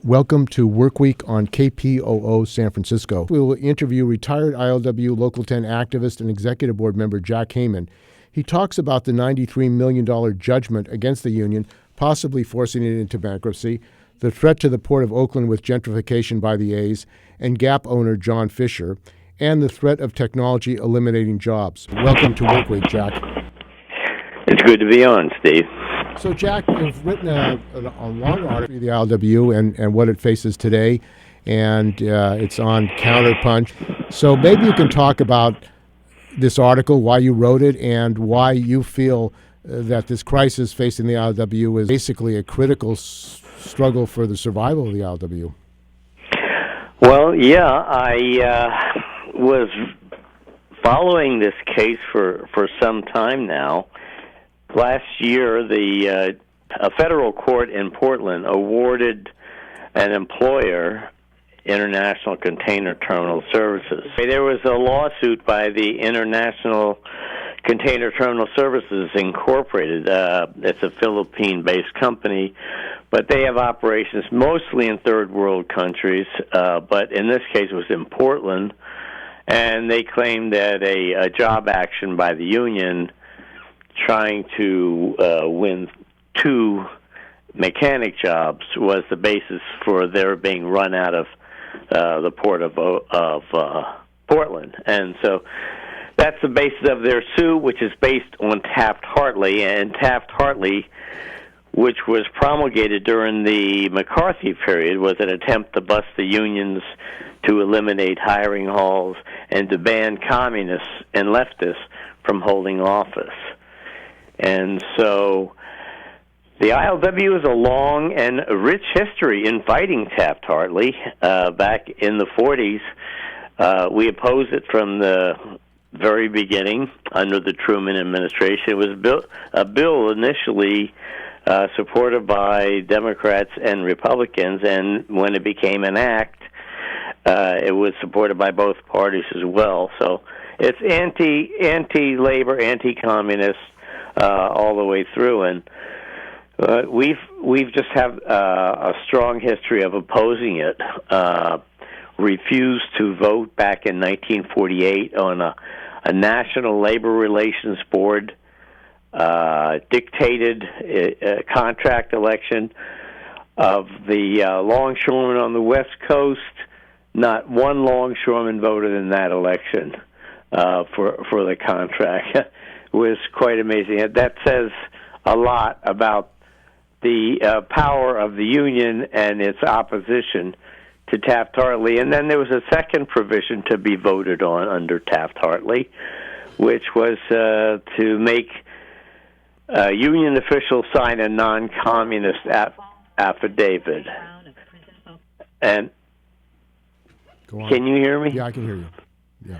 Welcome to WorkWeek on KPOO San Francisco. We will interview retired ILWU Local 10 activist and executive board member Jack Heyman. He talks about the $93 million judgment against the union, possibly forcing it into bankruptcy, the threat to the Port of Oakland with gentrification by the A's, and Gap owner John Fisher, and the threat of technology eliminating jobs. Welcome to WorkWeek, Jack. It's good to be on, Steve. So, Jack, you've written a long article on the ILWU and what it faces today, and it's on Counterpunch. So maybe you can talk about this article, why you wrote it, and why you feel that this crisis facing the ILWU is basically a critical struggle for the survival of the ILWU. Well, yeah, I was following this case for some time now. Last year, a federal court in Portland awarded an employer International Container Terminal Services. There was a lawsuit by the International Container Terminal Services Incorporated. It's a Philippine-based company, but they have operations mostly in third world countries, but in this case it was in Portland, and they claimed that a job action by the union trying to win two mechanic jobs was the basis for their being run out of the port of Portland. And so that's the basis of their suit, which is based on Taft-Hartley. And Taft-Hartley, which was promulgated during the McCarthy period, was an attempt to bust the unions, to eliminate hiring halls, and to ban communists and leftists from holding office. And so the ILWU has a long and rich history in fighting Taft-Hartley. Back in the 40s, we opposed it from the very beginning under the Truman administration. It was a bill initially supported by Democrats and Republicans, and when it became an act, it was supported by both parties as well. So it's anti-labor, anti-communist, all the way through, and we've just have a strong history of opposing it. Refused to vote back in 1948 on a national labor relations board, dictated a contract election of the longshoremen on the West Coast. Not one longshoreman voted in that election for the contract. Was quite amazing. That says a lot about the power of the union and its opposition to Taft-Hartley. And then there was a second provision to be voted on under Taft-Hartley, which was to make union officials sign a non-communist affidavit. And can you hear me? Yeah, I can hear you. Yeah.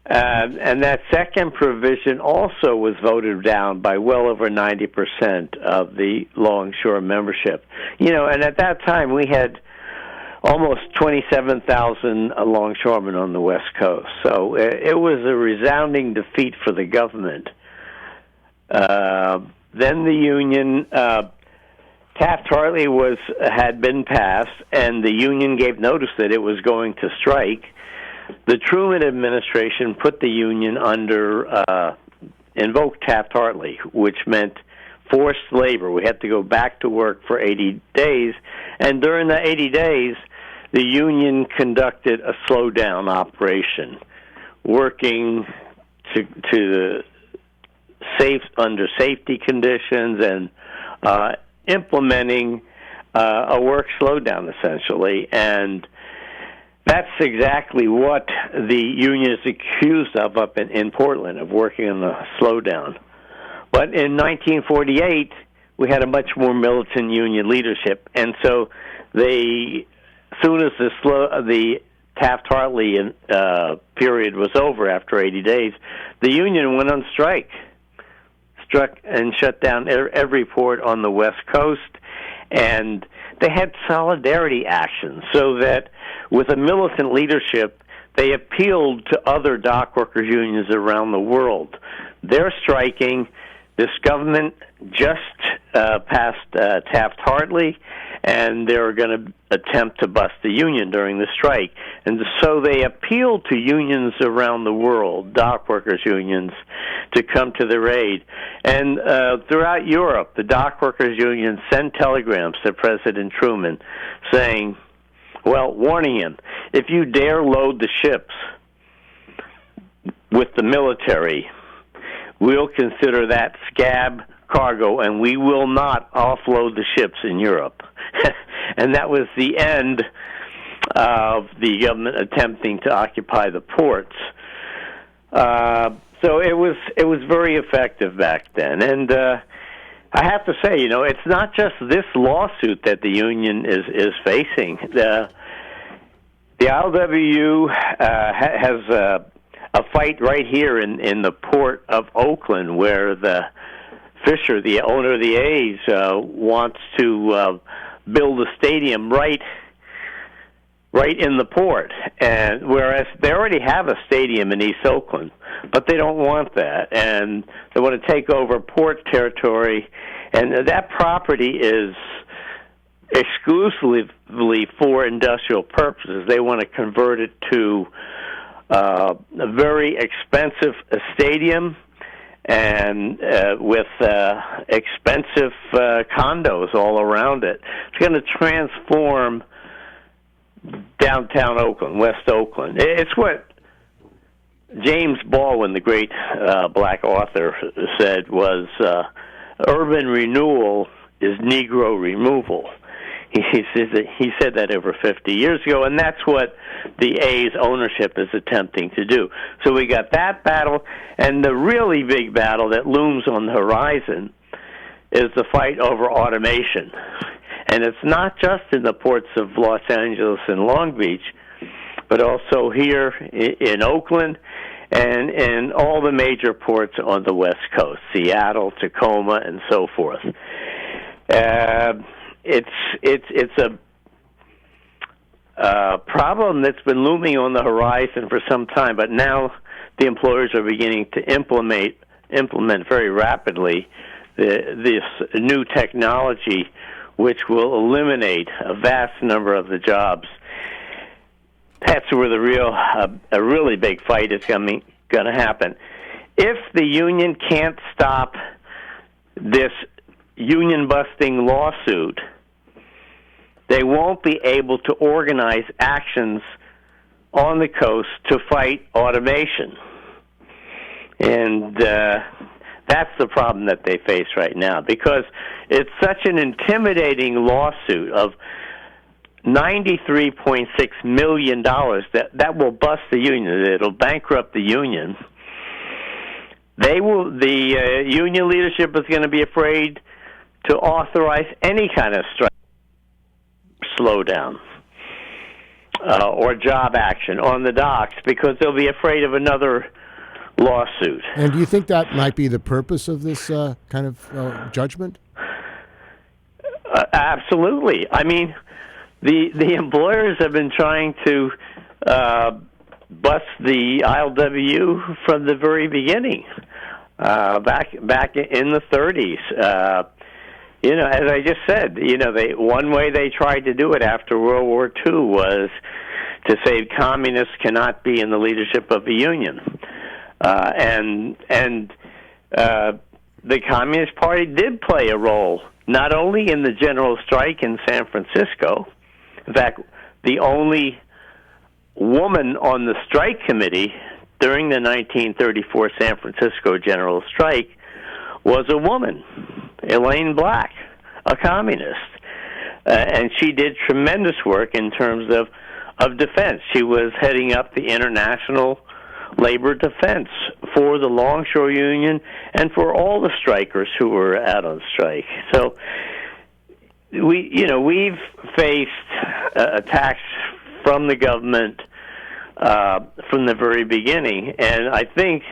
And that second provision also was voted down by well over 90% of the Longshore membership. You know, and at that time we had almost 27,000 longshoremen on the West Coast. So it was a resounding defeat for the government. Then the union, Taft-Hartley had been passed, and the union gave notice that it was going to strike. The Truman administration put the union under, invoked Taft-Hartley, which meant forced labor. We had to go back to work for 80 days, and during the 80 days, the union conducted a slowdown operation, working under safety conditions and implementing a work slowdown, essentially, and that's exactly what the union is accused of up in Portland, of working on the slowdown. But in 1948, we had a much more militant union leadership, and so as soon as the Taft-Hartley period was over after 80 days, the union went on strike, struck and shut down every port on the West Coast, and they had solidarity actions so that with a militant leadership, they appealed to other dock workers' unions around the world. They're striking. This government just passed Taft-Hartley, and they were going to attempt to bust the union during the strike. And so they appealed to unions around the world, dock workers unions, to come to their aid. And throughout Europe, the dock workers unions sent telegrams to President Truman saying, well, warning him, if you dare load the ships with the military, we'll consider that scab cargo, and we will not offload the ships in Europe. And that was the end of the government attempting to occupy the ports. So it was very effective back then. And I have to say, it's not just this lawsuit that the union is facing. The ILWU has a fight right here in the Port of Oakland, where the Fisher, the owner of the A's, wants to build a stadium right in the port, and whereas they already have a stadium in East Oakland, but they don't want that, and they want to take over port territory, and that property is exclusively for industrial purposes. They want to convert it to a very expensive stadium, and with expensive condos all around it. It's going to transform downtown Oakland, West Oakland. It's what James Baldwin, the great black author, said was urban renewal is Negro removal. He said that over 50 years ago, and that's what the A's ownership is attempting to do. So we got that battle, and the really big battle that looms on the horizon is the fight over automation. And it's not just in the ports of Los Angeles and Long Beach, but also here in Oakland and in all the major ports on the West Coast, Seattle, Tacoma, and so forth. It's a problem that's been looming on the horizon for some time, but now the employers are beginning to implement very rapidly this new technology, which will eliminate a vast number of the jobs. That's where a really big fight is going to happen. If the union can't stop this union-busting lawsuit, they won't be able to organize actions on the coast to fight automation. And that's the problem that they face right now, because it's such an intimidating lawsuit of $93.6 million that will bust the union. It'll bankrupt the union. The union leadership is going to be afraid to authorize any kind of strike, slowdown, or job action on the docks, because they'll be afraid of another lawsuit. And do you think that might be the purpose of this kind of judgment? Absolutely. I mean, the employers have been trying to bust the ILWU from the very beginning, back in the 30s. As I just said, one way they tried to do it after World War II was to say communists cannot be in the leadership of a union. And the Communist Party did play a role, not only in the general strike in San Francisco. In fact, the only woman on the strike committee during the 1934 San Francisco general strike was a woman, Elaine Black, a communist. And she did tremendous work in terms of defense. She was heading up the International Labor Defense for the Longshore Union and for all the strikers who were out on strike. So we've faced attacks from the government from the very beginning, and I think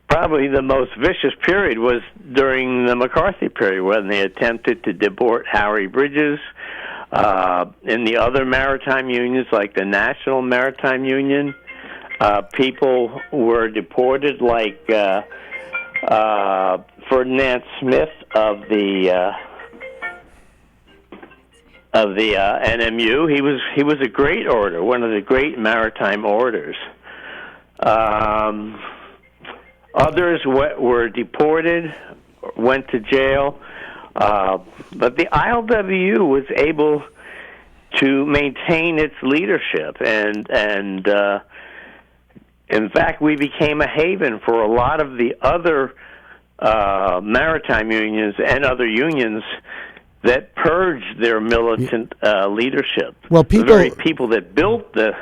probably the most vicious period was during the McCarthy period, when they attempted to deport Harry Bridges and the other maritime unions, like the National Maritime Union. People were deported, like Ferdinand Smith of the NMU. He was a great orator, one of the great maritime orators. Others were deported, went to jail, but the ILWU was able to maintain its leadership, and in fact, we became a haven for a lot of the other maritime unions and other unions that purged their militant leadership. Well, the very people that built the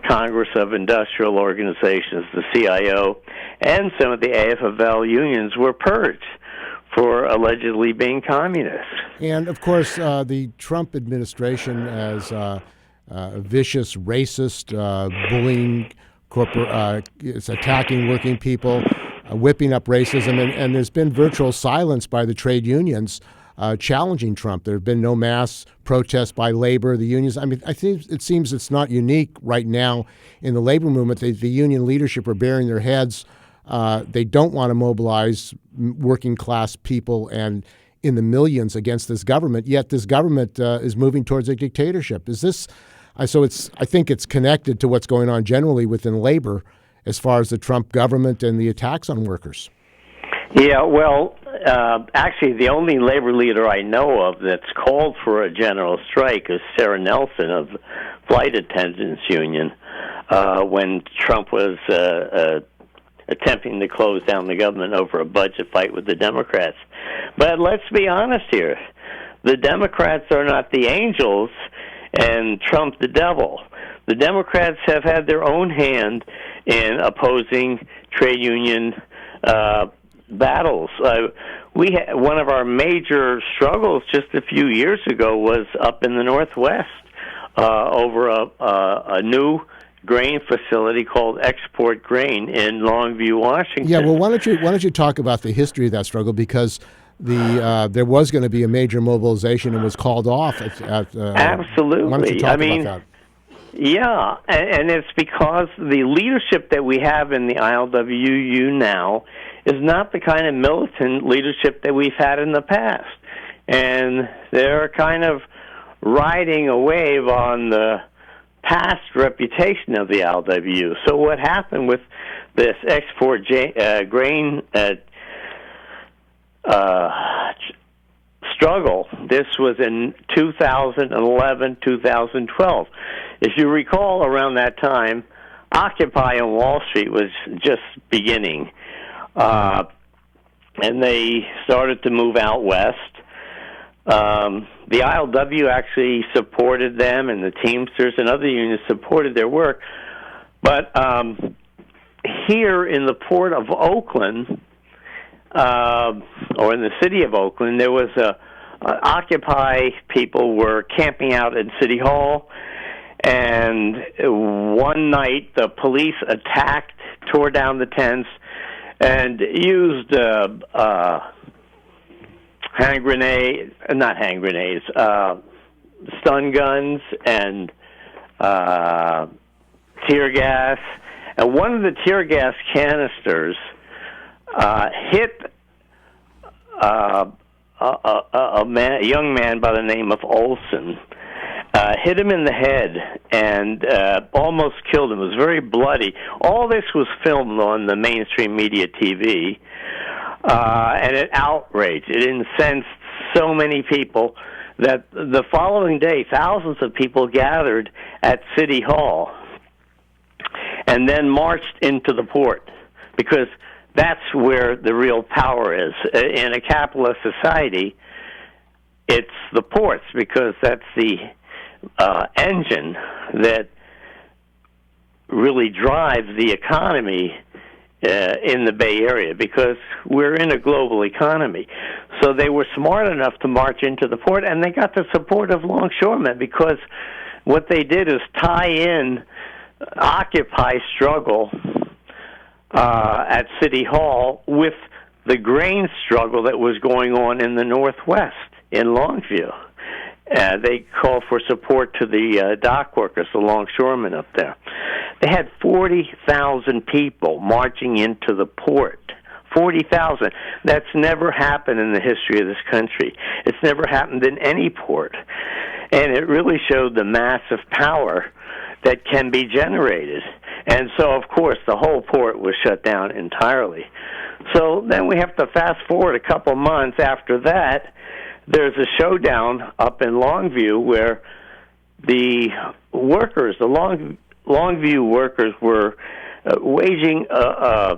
Congress of Industrial Organizations, the CIO, and some of the AFL unions were purged for allegedly being communists. And, of course, the Trump administration as a vicious, racist, bullying, is attacking working people, whipping up racism, and there's been virtual silence by the trade unions challenging Trump. There have been no mass protests by labor, the unions. I mean, I think it seems it's not unique right now in the labor movement. The union leadership are bearing their heads. They don't want to mobilize working class people and in the millions against this government, yet this government is moving towards a dictatorship. Is this, I think it's connected to what's going on generally within labor as far as the Trump government and the attacks on workers. Yeah, well, actually, the only labor leader I know of that's called for a general strike is Sarah Nelson of the Flight Attendants Union when Trump was attempting to close down the government over a budget fight with the Democrats. But let's be honest here. The Democrats are not the angels and Trump the devil. The Democrats have had their own hand in opposing trade union battles. One of our major struggles just a few years ago was up in the Northwest over a new grain facility called Export Grain in Longview, Washington. Yeah, well, why don't you talk about the history of that struggle, because there was going to be a major mobilization and was called off. Absolutely. Why don't you talk about that? Yeah, and it's because the leadership that we have in the ILWU now is not the kind of militant leadership that we've had in the past. And they're kind of riding a wave on the past reputation of the ILWU. So what happened with this export grain struggle, this was in 2011, 2012. If you recall, around that time, Occupy on Wall Street was just beginning. And they started to move out west. The ILW actually supported them, and the Teamsters and other unions supported their work. But here in the Port of Oakland, or in the city of Oakland, there was Occupy people were camping out in City Hall, and one night the police attacked, tore down the tents, and used stun guns and tear gas. And one of the tear gas canisters hit a young man by the name of Olson. Hit him in the head and almost killed him. It was very bloody. All this was filmed on the mainstream media TV, and it outraged. It incensed so many people that the following day, thousands of people gathered at City Hall and then marched into the port, because that's where the real power is. In a capitalist society, it's the ports, because that's the engine that really drives the economy in the Bay Area, because we're in a global economy. So they were smart enough to march into the port, and they got the support of longshoremen, because what they did is tie in Occupy struggle at City Hall with the grain struggle that was going on in the Northwest, in Longview. They called for support to the dock workers, the longshoremen up there. They had 40,000 people marching into the port. 40,000. That's never happened in the history of this country. It's never happened in any port. And it really showed the massive power that can be generated. And so, of course, the whole port was shut down entirely. So then we have to fast forward a couple months after that. There's a showdown up in Longview where the workers, the Longview workers, were waging a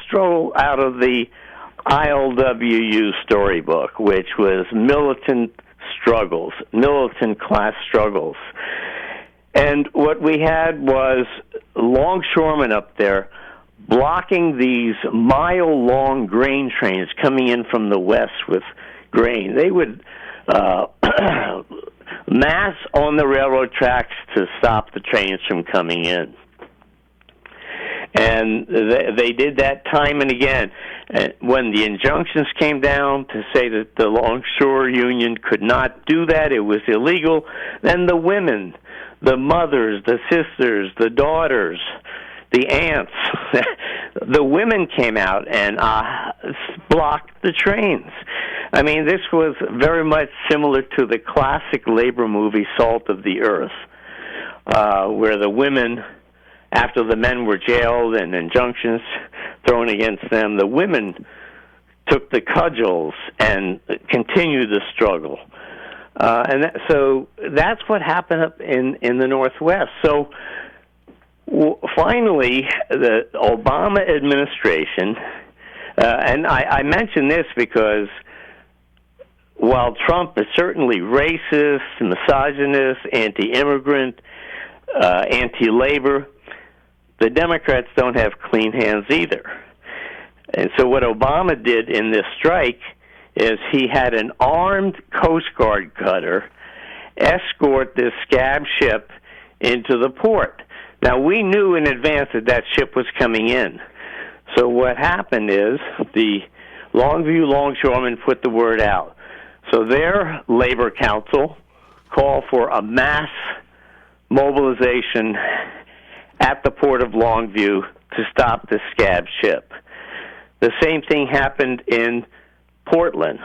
struggle out of the ILWU storybook, which was militant struggles, militant class struggles. And what we had was longshoremen up there blocking these mile-long grain trains coming in from the west with grain. They would mass on the railroad tracks to stop the trains from coming in. And they did that time and again. And when the injunctions came down to say that the Longshore Union could not do that, it was illegal, then the women, the mothers, the sisters, the daughters, the aunts, the women came out and blocked the trains. I mean, this was very much similar to the classic labor movie Salt of the Earth, where the women, after the men were jailed and injunctions thrown against them, the women took the cudgels and continued the struggle. So that's what happened up in the Northwest. So finally, the Obama administration, and I mention this because while Trump is certainly racist, misogynist, anti-immigrant, anti-labor, the Democrats don't have clean hands either. And so what Obama did in this strike is he had an armed Coast Guard cutter escort this scab ship into the port. Now, we knew in advance that that ship was coming in. So what happened is the Longview longshoremen put the word out. So their labor council called for a mass mobilization at the Port of Longview to stop this scab ship. The same thing happened in Portland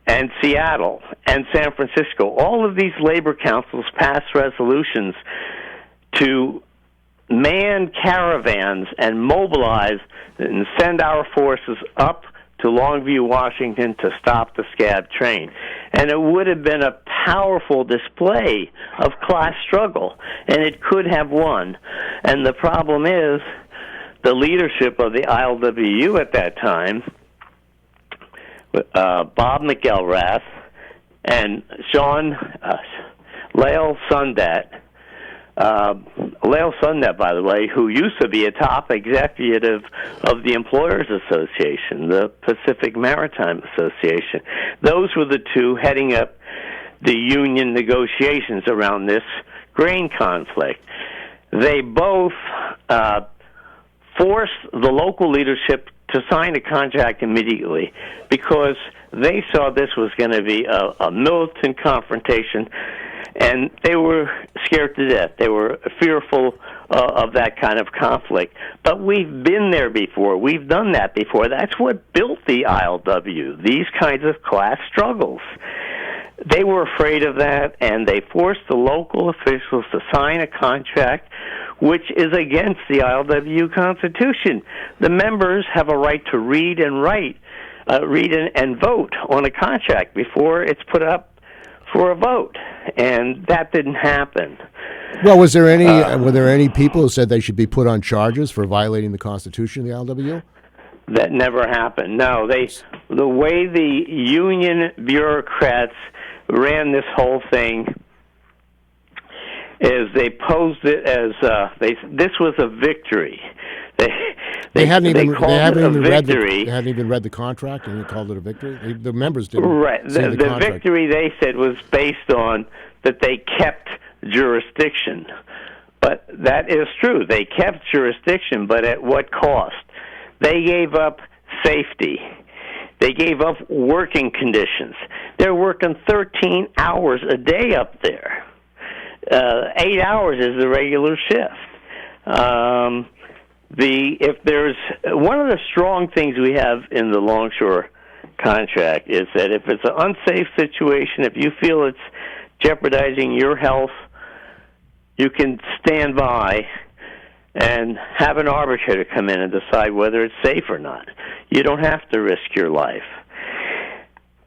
and Seattle and San Francisco. All of these labor councils passed resolutions to man caravans and mobilize and send our forces up to Longview, Washington to stop the scab train. And it would have been a powerful display of class struggle, and it could have won. And the problem is the leadership of the ILWU at that time, Bob McElrath and Sean Lael Sundat, Lael Sundat, by the way, who used to be a top executive of the Employers Association, the Pacific Maritime Association. Those were the two heading up the union negotiations around this grain conflict. They both forced the local leadership to sign a contract immediately because they saw this was going to be a militant confrontation, and they were scared to death. They were fearful of that kind of conflict. But we've been there before. We've done that before. That's what built the ILW, these kinds of class struggles. They were afraid of that, and they forced the local officials to sign a contract which is against the ILWU Constitution. The members have a right to read and write, and vote on a contract before it's put up for a vote, and that didn't happen. Well, were there any people who said they should be put on charges for violating the Constitution of the ILWU? That never happened. No, the way the union bureaucrats ran this whole thing is they posed it as this was a victory. They hadn't even read the contract, and they called it a victory. The members didn't. Right. The victory, they said, was based on that they kept jurisdiction. But that is true. They kept jurisdiction, but at what cost? They gave up safety. They gave up working conditions. They're working 13 hours a day up there. 8 hours is the regular shift. If there's one of the strong things we have in the Longshore contract is that if it's an unsafe situation, if you feel it's jeopardizing your health, you can stand by and have an arbitrator come in and decide whether it's safe or not. You don't have to risk your life.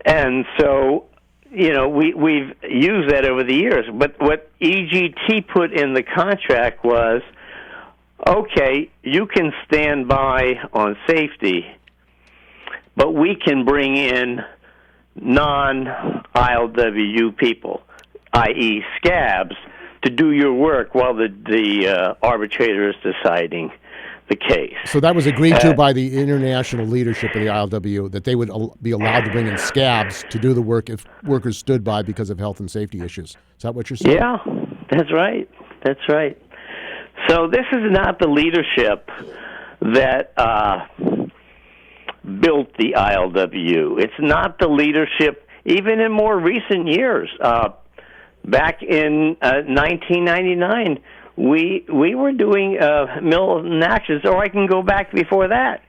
And so, we've used that over the years. But what EGT put in the contract was, okay, you can stand by on safety, but we can bring in non-ILWU people, i.e. scabs, to do your work while the arbitrator is deciding the case. So that was agreed to by the international leadership of the ILWU, that they would be allowed to bring in scabs to do the work if workers stood by because of health and safety issues. Is that what you're saying? Yeah, that's right. That's right. So this is not the leadership that built the ILWU. It's not the leadership, even in more recent years. Back in 1999, we were doing militant actions, or I can go back before that.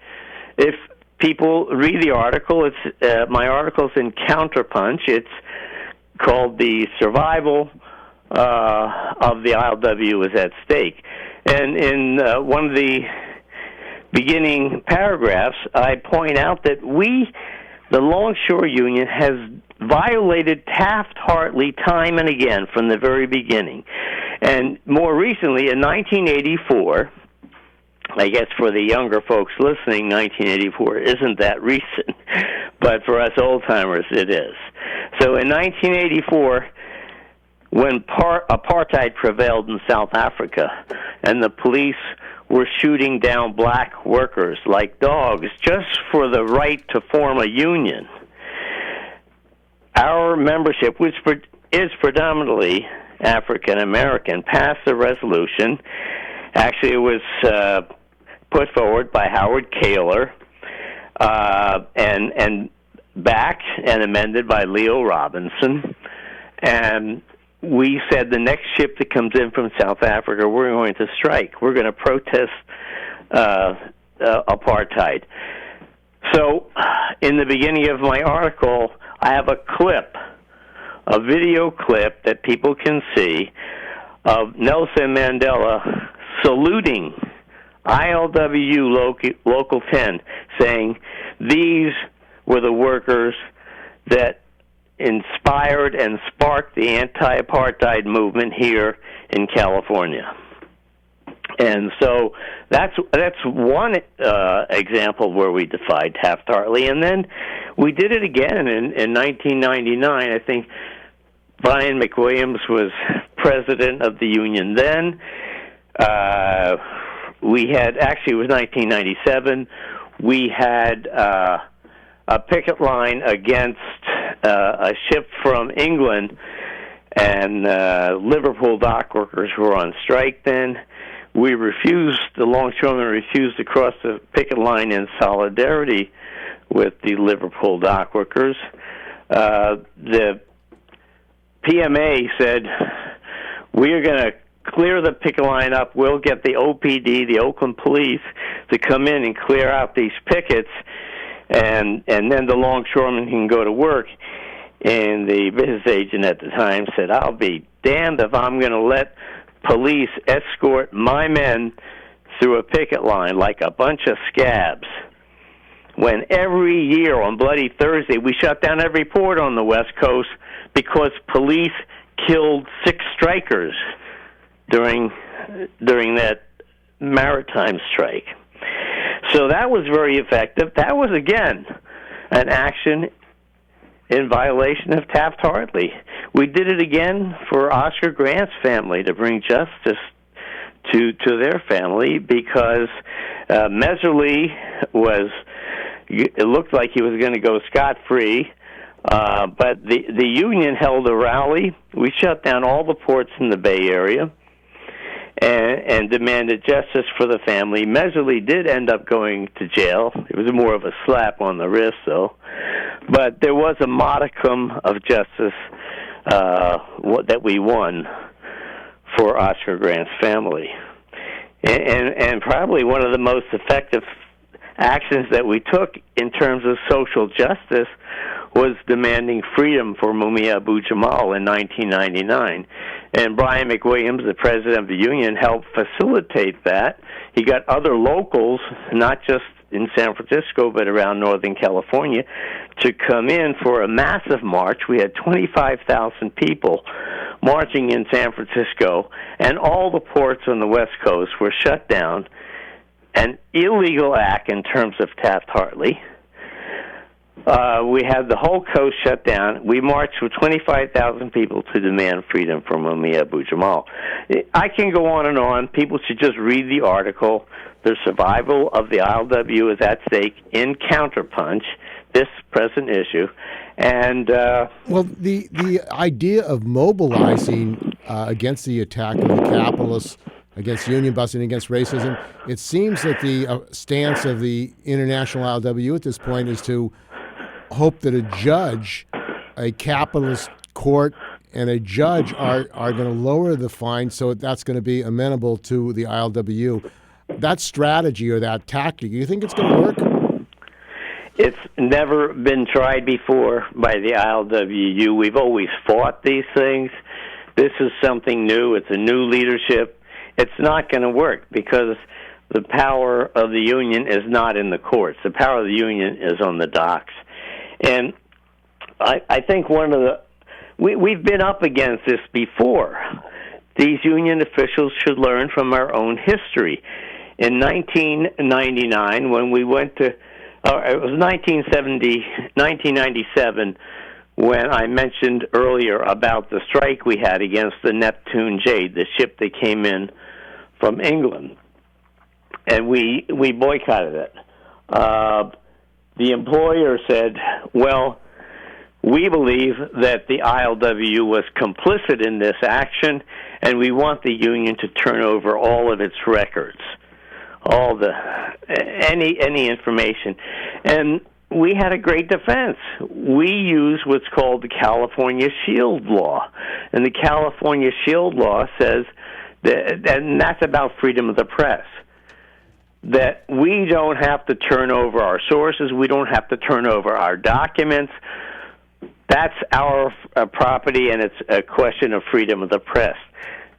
If people read the article, it's my article's in Counterpunch. It's called "The Survival of the ILWU is at Stake," and in one of the beginning paragraphs, I point out that the Longshore Union, has violated Taft-Hartley time and again from the very beginning. And more recently, in 1984, I guess for the younger folks listening, 1984 isn't that recent, but for us old-timers it is. So in 1984, when apartheid prevailed in South Africa and the police were shooting down black workers like dogs just for the right to form a union, our membership, which is predominantly African American, passed a resolution. Actually, it was put forward by Howard Kaler and backed and amended by Leo Robinson. And we said the next ship that comes in from South Africa, we're going to strike. We're going to protest apartheid. So in the beginning of my article, I have a video clip that people can see of Nelson Mandela saluting ILWU Local 10, saying these were the workers that inspired and sparked the anti-apartheid movement here in California. And so that's one example where we defied Taft-Hartley. And then we did it again in 1999. I think Brian McWilliams was president of the union then. We had, actually it was 1997, we had a picket line against a ship from England, and Liverpool dock workers were on strike then. The longshoremen refused to cross the picket line in solidarity with the Liverpool dock workers. The PMA said, we are going to clear the picket line up. We'll get the OPD, the Oakland Police, to come in and clear out these pickets, and then the longshoremen can go to work. And the business agent at the time said, I'll be damned if I'm going to let police escort my men through a picket line like a bunch of scabs, when every year on Bloody Thursday we shut down every port on the West Coast because police killed 6 strikers during that maritime strike. So that was very effective. That was, again, an action in violation of Taft-Hartley. We did it again for Oscar Grant's family to bring justice to their family, because Meserly it looked like he was going to go scot-free, but the union held a rally. We shut down all the ports in the Bay Area and demanded justice for the family. Meserly did end up going to jail. It was more of a slap on the wrist, though. But there was a modicum of justice that we won for Oscar Grant's family. And probably one of the most effective actions that we took in terms of social justice was demanding freedom for Mumia Abu-Jamal in 1999. And Brian McWilliams, the president of the union, helped facilitate that. He got other locals, not just in San Francisco, but around Northern California, to come in for a massive march. We had 25,000 people marching in San Francisco, and all the ports on the West Coast were shut down. An illegal act in terms of Taft-Hartley. We had the whole coast shut down. We marched with 25,000 people to demand freedom from Mumia Abu-Jamal. I can go on and on. People should just read the article. The survival of the ILWU is at stake in Counterpunch, this present issue. And well, the idea of mobilizing against the attack of the capitalists, against union busting, against racism, it seems that the stance of the International ILWU at this point is to hope that a judge, a capitalist court, and a judge are going to lower the fine, so that's going to be amenable to the ILWU. That strategy or that tactic, you think it's going to work? It's never been tried before by the ILWU. We've always fought these things. This is something new. It's a new leadership. It's not going to work because the power of the union is not in the courts. The power of the union is on the docks. And I think we've been up against this before. These union officials should learn from our own history. In 1999, when we went to, it was 1997, when I mentioned earlier about the strike we had against the Neptune Jade, the ship that came in from England. And we boycotted it. The employer said, well, we believe that the ILWU was complicit in this action, and we want the union to turn over all of its records, any information. And we had a great defense. We use what's called the California Shield Law. And the California Shield Law says that, and that's about freedom of the press, that we don't have to turn over our sources, we don't have to turn over our documents. That's our property, and it's a question of freedom of the press.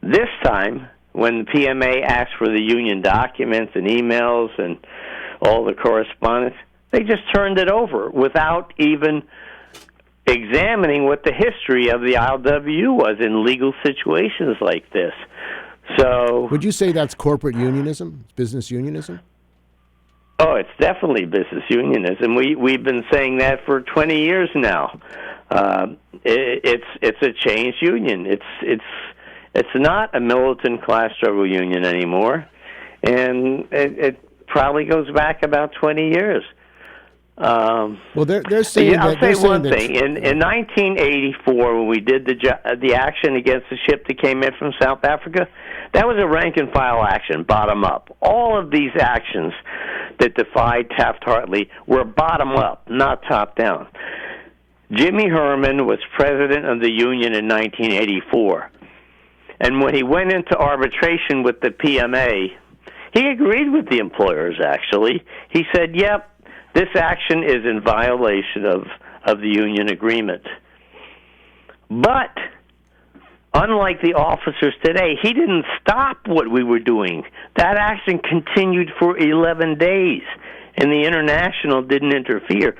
This time, when the PMA asked for the union documents and emails and all the correspondence, they just turned it over without even examining what the history of the ILWU was in legal situations like this. So, would you say that's corporate unionism, business unionism? Oh, it's definitely business unionism. We've been saying that for 20 years now. It's a changed union. It's not a militant class struggle union anymore, and it probably goes back about 20 years. Well, they're saying. Yeah, I'll say one thing. In 1984, when we did the action against the ship that came in from South Africa, that was a rank and file action, bottom up. All of these actions that defied Taft-Hartley were bottom up, not top down. Jimmy Herman was president of the union in 1984, and when he went into arbitration with the PMA, he agreed with the employers. Actually, he said, "Yep. This action is in violation of the union agreement." But, unlike the officers today, he didn't stop what we were doing. That action continued for 11 days, and the International didn't interfere.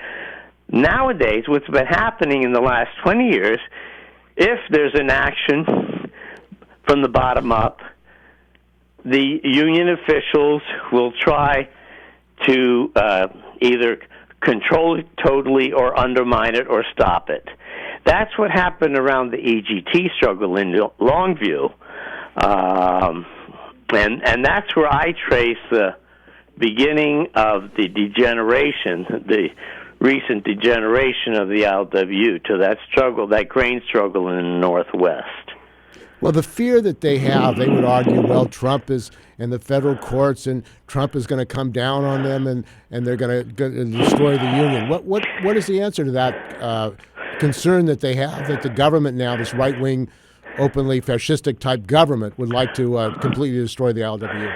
Nowadays, what's been happening in the last 20 years, if there's an action from the bottom up, the union officials will try to either control it totally or undermine it or stop it. That's what happened around the EGT struggle in Longview. And that's where I trace the beginning of the degeneration, the recent degeneration of the ILWU to that struggle, that grain struggle in the Northwest. Well, the fear that they have, they would argue, well, Trump is in the federal courts and Trump is going to come down on them and they're going to destroy the union. What is the answer to that concern that they have that the government now, this right-wing, openly fascistic type government, would like to completely destroy the ILWU?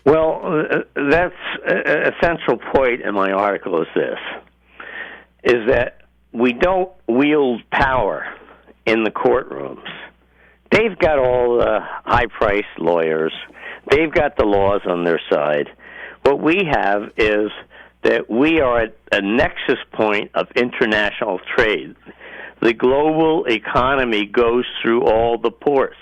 Well, that's a central point in my article is this, is that we don't wield power in the courtrooms. They've got all the high-priced lawyers. They've got the laws on their side. What we have is that we are at a nexus point of international trade. The global economy goes through all the ports,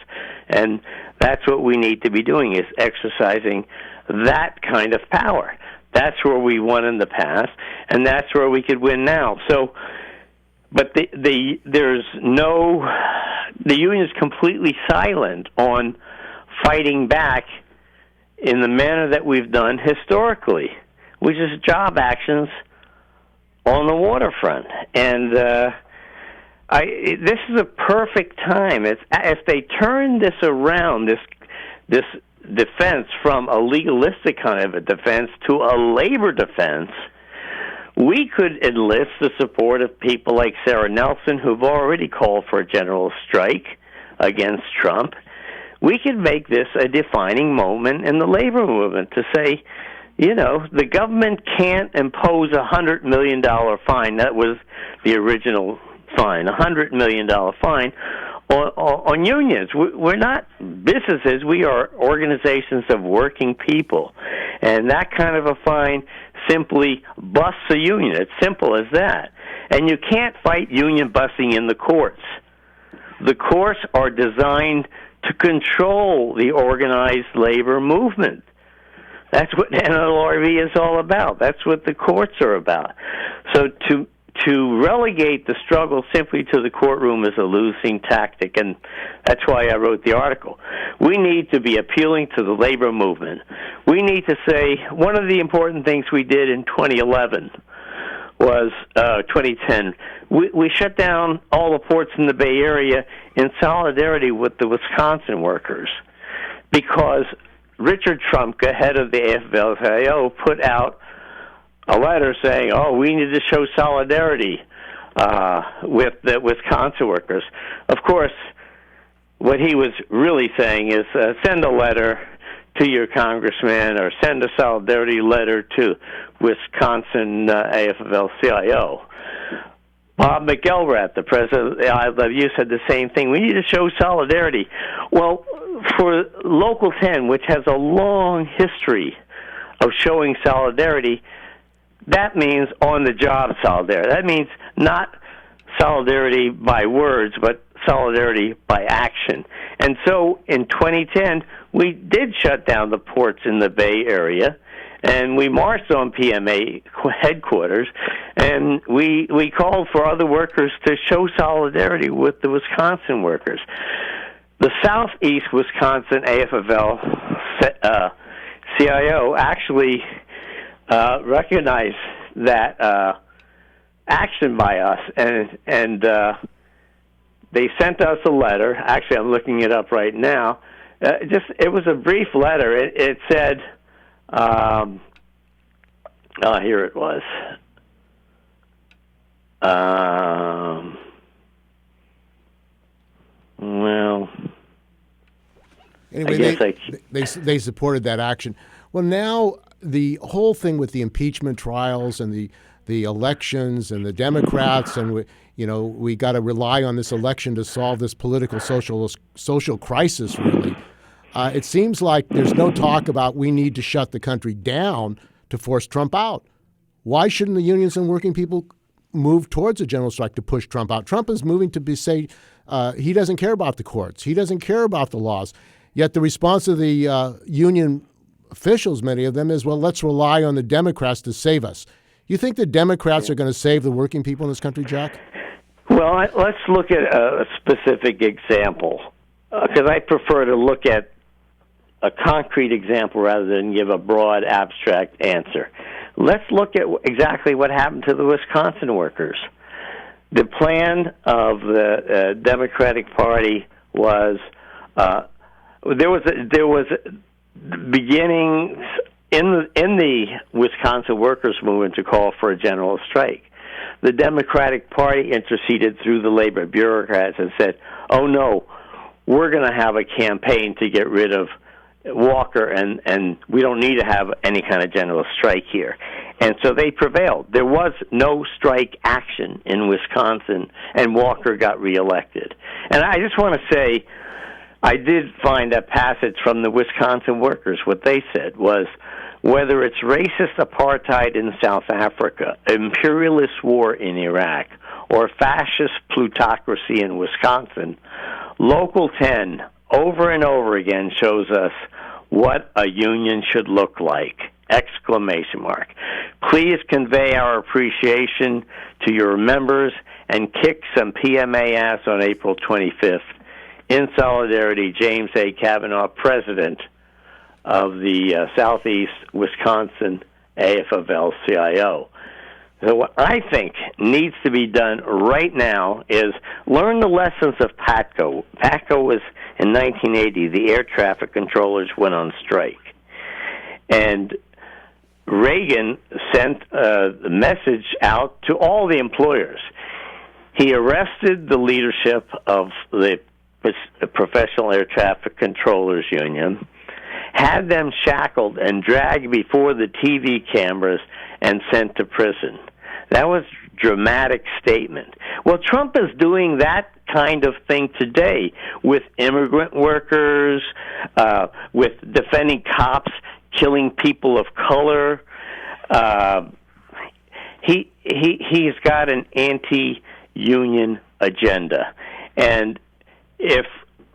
and that's what we need to be doing, is exercising that kind of power. That's where we won in the past, and that's where we could win now. So, but the union is completely silent on fighting back in the manner that we've done historically, which is job actions on the waterfront. And this is a perfect time. If they turn this around, this defense from a legalistic kind of a defense to a labor defense, we could enlist the support of people like Sarah Nelson, who've already called for a general strike against Trump. We could make this a defining moment in the labor movement to say, the government can't impose a $100 million fine. That was the original fine, a $100 million fine on unions. We're not businesses. We are organizations of working people. And that kind of a fine simply busts a union. It's simple as that. And you can't fight union busting in the courts. The courts are designed to control the organized labor movement. That's what NLRB is all about. That's what the courts are about. So to relegate the struggle simply to the courtroom is a losing tactic, and that's why I wrote the article. We need to be appealing to the labor movement. We need to say one of the important things we did in 2011 was 2010. We shut down all the ports in the Bay Area in solidarity with the Wisconsin workers because Richard Trumka, head of the AFL-CIO, put out a letter saying, we need to show solidarity with the Wisconsin workers. Of course, what he was really saying is send a letter to your congressman or send a solidarity letter to Wisconsin AFL-CIO. Bob McElrath, the president of the ILWU, said the same thing. We need to show solidarity. Well, for Local 10, which has a long history of showing solidarity, that means on-the-job solidarity. That means not solidarity by words, but solidarity by action. And so in 2010, we did shut down the ports in the Bay Area, and we marched on PMA headquarters, and we called for other workers to show solidarity with the Wisconsin workers. The Southeast Wisconsin AFL-CIO actually recognized that action by us, and they sent us a letter. Actually, I'm looking it up right now. It was a brief letter. It said, here it was. Well, anyway, they supported that action. Well, now the whole thing with the impeachment trials and the elections and the Democrats, and we got to rely on this election to solve this political social crisis. Really, it seems like there's no talk about we need to shut the country down to force Trump out. Why shouldn't the unions and working people move towards a general strike to push Trump out? Trump is moving to say he doesn't care about the courts. He doesn't care about the laws. Yet the response of the union officials, many of them, is, well, let's rely on the Democrats to save us. You think the Democrats are going to save the working people in this country, Jack? Well, let's look at a specific example, because I prefer to look at a concrete example rather than give a broad, abstract answer. Let's look at exactly what happened to the Wisconsin workers. The plan of the Democratic Party was there was beginnings in the Wisconsin workers movement to call for a general strike. The Democratic Party interceded through the labor bureaucrats and said, "Oh no, we're going to have a campaign to get rid of Walker, and we don't need to have any kind of general strike here." And so they prevailed. There was no strike action in Wisconsin, and Walker got reelected. And I just want to say, I did find a passage from the Wisconsin workers. What they said was, whether it's racist apartheid in South Africa, imperialist war in Iraq, or fascist plutocracy in Wisconsin, Local 10 over and over again shows us what a union should look like! Exclamation mark. Please convey our appreciation to your members and kick some PMA ass on April 25th. In solidarity, James A. Kavanaugh, President of the Southeast Wisconsin AFL-CIO. So what I think needs to be done right now is learn the lessons of PATCO. PATCO was in 1980. The air traffic controllers went on strike. And Reagan sent a message out to all the employers. He arrested the leadership of the Professional Air Traffic Controllers Union, had them shackled and dragged before the TV cameras and sent to prison. That was a dramatic statement. Well, Trump is doing that kind of thing today with immigrant workers, with defending cops killing people of color. He's got an anti-union agenda. And if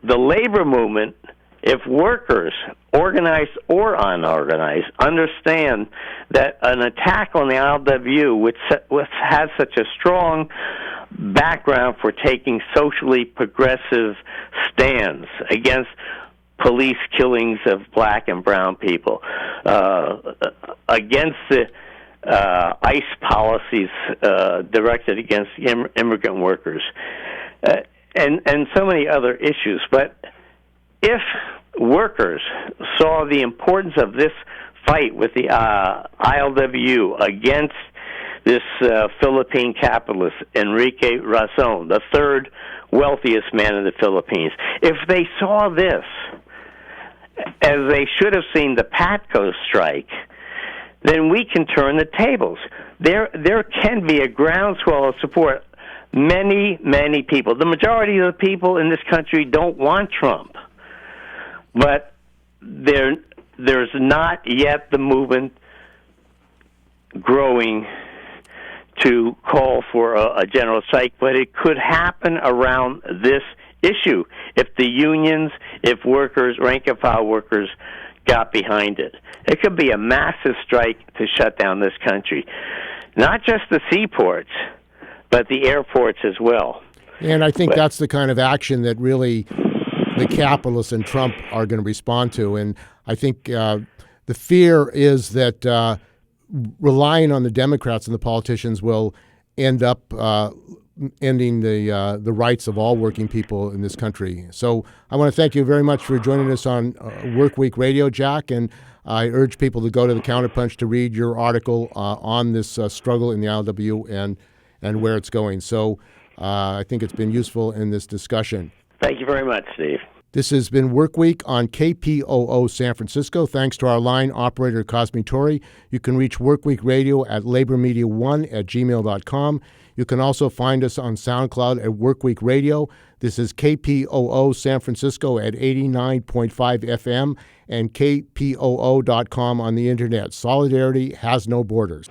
the labor movement, if workers, organized or unorganized, understand that an attack on the ILWU, which has such a strong background for taking socially progressive stands against police killings of black and brown people, against the ICE policies directed against immigrant workers, and so many other issues. But if workers saw the importance of this fight with the ILWU against this Philippine capitalist, Enrique Razon, the third wealthiest man in the Philippines, if they saw this, as they should have seen the PATCO strike, then we can turn the tables. There can be a groundswell of support. Many, many people, the majority of the people in this country don't want Trump, but there's not yet the movement growing to call for a general strike, but it could happen around this issue if the unions, if workers, rank-and-file workers, got behind it. It could be a massive strike to shut down this country. Not just the seaports, but the airports as well. And I think that's the kind of action that really the capitalists and Trump are going to respond to. And I think the fear is that relying on the Democrats and the politicians will end up ending the rights of all working people in this country. So I want to thank you very much for joining us on WorkWeek Radio, Jack, and I urge people to go to the Counterpunch to read your article on this struggle in the ILWU and where it's going. So I think it's been useful in this discussion. Thank you very much, Steve. This has been WorkWeek on KPOO San Francisco. Thanks to our line operator, Cosme Torrey. You can reach WorkWeek Radio at labormedia1@gmail.com. You can also find us on SoundCloud at WorkWeek Radio. This is KPOO San Francisco at 89.5 FM and KPOO.com on the internet. Solidarity has no borders.